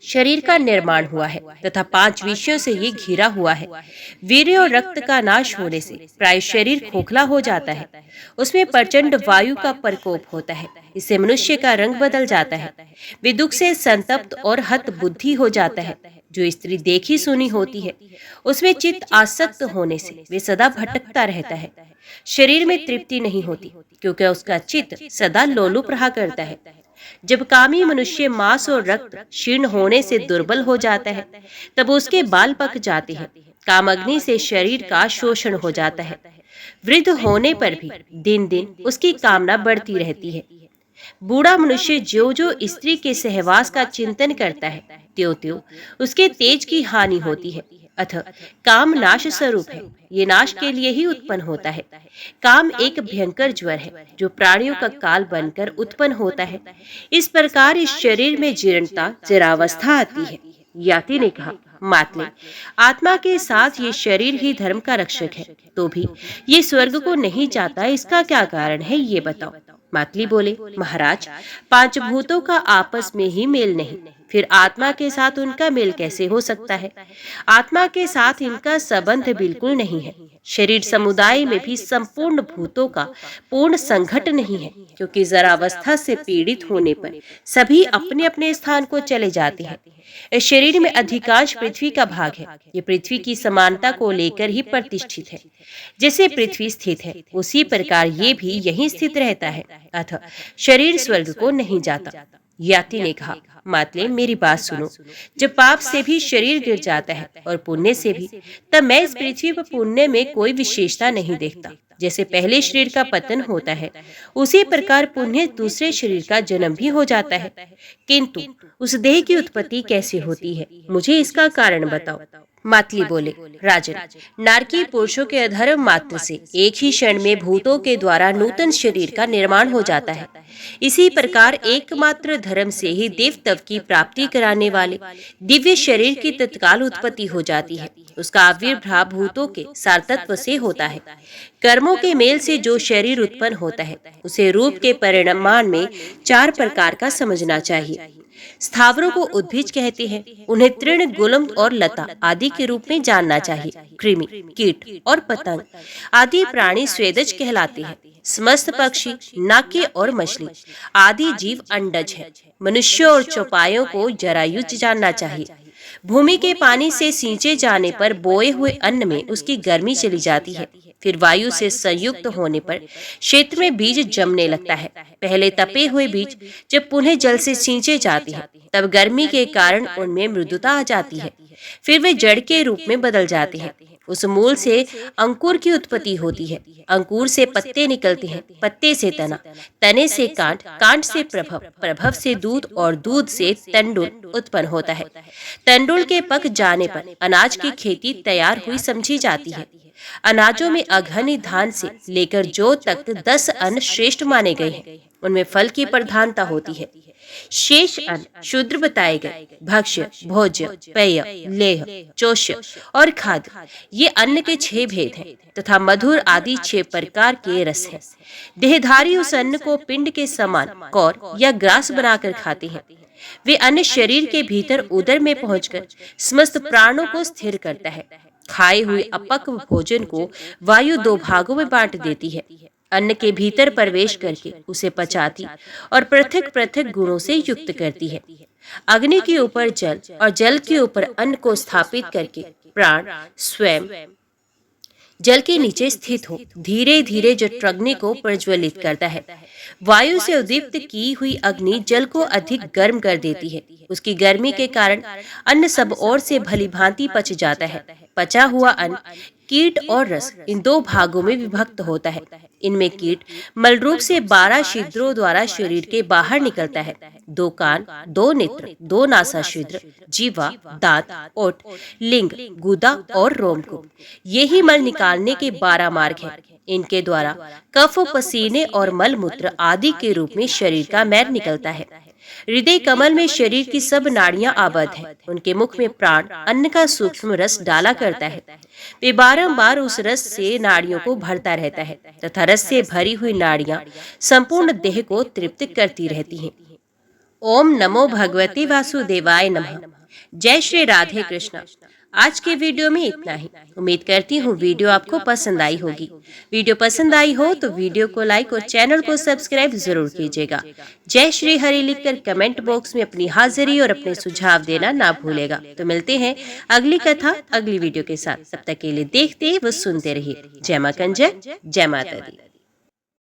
शरीर का निर्माण हुआ है तथा 5 विषयों से ये घिरा हुआ है। वीर्य और रक्त का नाश होने से प्राय शरीर खोखला हो जाता है। उसमें प्रचंड वायु का प्रकोप होता है। इससे मनुष्य का रंग बदल जाता है। वे दुख से संतप्त और हत बुद्धि हो जाता है। जो स्त्री देखी सुनी होती है, उसमें चित्त आसक्त होने से वे सदा भटकता रहता है। शरीर में तृप्ति नहीं होती, क्योंकि उसका चित्त सदा लोलुप रहा करता है। जब कामी मनुष्य मांस और रक्त क्षीण होने से दुर्बल हो जाता है, तब उसके बाल पक जाते हैं। कामअग्नि से शरीर का शोषण हो जाता है। वृद्ध होने पर भी दिन दिन उसकी कामना बढ़ती रहती है। बूढ़ा मनुष्य जो जो स्त्री के सहवास का चिंतन करता है, त्यों त्यों उसके तेज की हानि होती है। अतः काम नाश स्वरूप है। ये नाश के लिए ही उत्पन्न होता है। काम एक भयंकर ज्वर है जो प्राणियों का काल बनकर उत्पन्न होता है। इस प्रकार इस शरीर में जीर्णता, जरावस्था आती है। याति ने कहा, मातले, आत्मा के साथ ये शरीर ही धर्म का रक्षक है, तो भी ये स्वर्ग को नहीं चाहता। इसका क्या कारण है, ये बताओ। मातली बोले, महाराज, 5 भूतों का आपस में ही मेल नहीं, फिर आत्मा के साथ उनका मेल कैसे हो सकता है? आत्मा के साथ इनका संबंध बिल्कुल नहीं है। शरीर समुदाय में भी संपूर्ण भूतों का पूर्ण संघट नहीं है, क्योंकि जरावस्था से पीड़ित होने पर सभी अपने अपने स्थान को चले जाते हैं। इस शरीर में अधिकांश पृथ्वी का भाग है। ये पृथ्वी की समानता को लेकर ही प्रतिष्ठित है। जैसे पृथ्वी स्थित है, उसी प्रकार ये भी यहीं स्थित रहता है। अतः शरीर स्वर्ग को नहीं जाता। याति ने कहा, मातले, मेरी बात सुनो। जब पाप से भी शरीर गिर जाता है और पुण्य से भी, तब मैं इस पृथ्वी पर पुण्य में कोई विशेषता नहीं देखता। जैसे पहले शरीर का पतन होता है, उसी प्रकार पुण्य दूसरे शरीर का जन्म भी हो जाता है। किंतु उस देह की उत्पत्ति कैसे होती है, मुझे इसका कारण बताओ। मातली बोले, राजन, नारकी पुरुषों के अधर्म मात्र से एक ही क्षण में भूतों के द्वारा नूतन शरीर का निर्माण हो जाता है। इसी प्रकार एकमात्र धर्म से ही देवत्व की प्राप्ति कराने वाले दिव्य शरीर की तत्काल उत्पत्ति हो जाती है। उसका आविर्भाव भूतों के सारतत्व से होता है। कर्मों के मेल से जो शरीर उत्पन्न होता है, उसे रूप के परिणाम में 4 प्रकार का समझना चाहिए। स्थावरों को उद्भिज कहते हैं। उन्हें तृण, गुलम और लता आदि के रूप में जानना चाहिए। कृमि, कीट और पतंग आदि प्राणी स्वेदज कहलाते हैं। समस्त पक्षी, नाके और मछली आदि जीव अंडज है। मनुष्य और चौपायों को जरायुज जानना चाहिए। भूमि के पानी से सींचे जाने पर बोए हुए अन्न में उसकी गर्मी चली जाती है। फिर वायु से संयुक्त होने पर क्षेत्र में बीज जमने लगता है। पहले तपे हुए बीज जब पुनः जल से सींचे जाते हैं, तब गर्मी के कारण उनमें मृदुता आ जाती है। फिर वे जड़ के रूप में बदल जाते हैं। उस मूल से अंकुर की उत्पत्ति होती है। अंकुर से पत्ते निकलते हैं, पत्ते से तना, तने से कांट, कांट से प्रभव, प्रभव से दूध और दूध से तंडुल उत्पन्न होता है। तंडुल के पक जाने पर अनाज की खेती तैयार हुई समझी जाती है। अनाजों में अघनी धान से लेकर जौ तक 10 अन्न श्रेष्ठ माने गए हैं। उनमें फल की प्रधानता होती है। शेष अन्न शूद्र बताए गए। भक्ष्य, भोज्य, पेय, लेह, चोष्य और खाद्य, ये अन्न के 6 भेद हैं तथा मधुर आदि 6 प्रकार के रस हैं। देहधारी उस अन्न को पिंड के समान कौर या ग्रास बनाकर खाते हैं। वे अन्न शरीर के भीतर उदर में पहुंचकर समस्त प्राणों को स्थिर करता है। खाए हुए अपक्व भोजन को वायु 2 भागों में बांट देती है। अन्न के भीतर प्रवेश करके उसे पचाती और पृथक पृथक गुणों से युक्त करती है। अग्नि के ऊपर जल और जल के ऊपर अन्न को स्थापित करके प्राण स्वयं जल के नीचे स्थित हो धीरे धीरे जठराग्नि को प्रज्वलित करता है। वायु से उद्दीप्त की हुई अग्नि जल को अधिक गर्म कर देती है। उसकी गर्मी के कारण अन्न सब ओर से भली भांति पच जाता है। पचा हुआ अन्न कीट और रस इन 2 भागों में विभक्त होता है। इनमें कीट मलरूप से 12 छिद्रों द्वारा शरीर के बाहर निकलता है। 2 कान, 2 नेत्र, 2 नासा छिद्र, जीवा, दांत, ओठ, लिंग, गुदा और रोमकूप, यही मल निकालने के 12 मार्ग हैं। इनके द्वारा कफ, पसीने और मल मूत्र आदि के रूप में शरीर का मैल निकलता है। हृदय कमल में शरीर की सब नाड़ियां आबद्ध हैं। उनके मुख में प्राण अन्न का सूक्ष्म रस डाला करता है। वे बारंबार उस रस से नाड़ियों को भरता रहता है तथा रस से भरी हुई नाड़ियां संपूर्ण देह को तृप्त करती रहती हैं। ओम नमो भगवते वासुदेवाय नमः। जय श्री राधे कृष्ण। आज के वीडियो में इतना ही। उम्मीद करती हूँ वीडियो आपको पसंद आई होगी। वीडियो पसंद आई हो तो वीडियो को लाइक और चैनल को सब्सक्राइब जरूर कीजिएगा। जय श्री हरि लिखकर कमेंट बॉक्स में अपनी हाजिरी और अपने सुझाव देना ना भूलेगा। तो मिलते हैं अगली कथा अगली वीडियो के साथ। तब तक के लिए देखते व सुनते रहिए। जय मां कंजक, जय माता दी।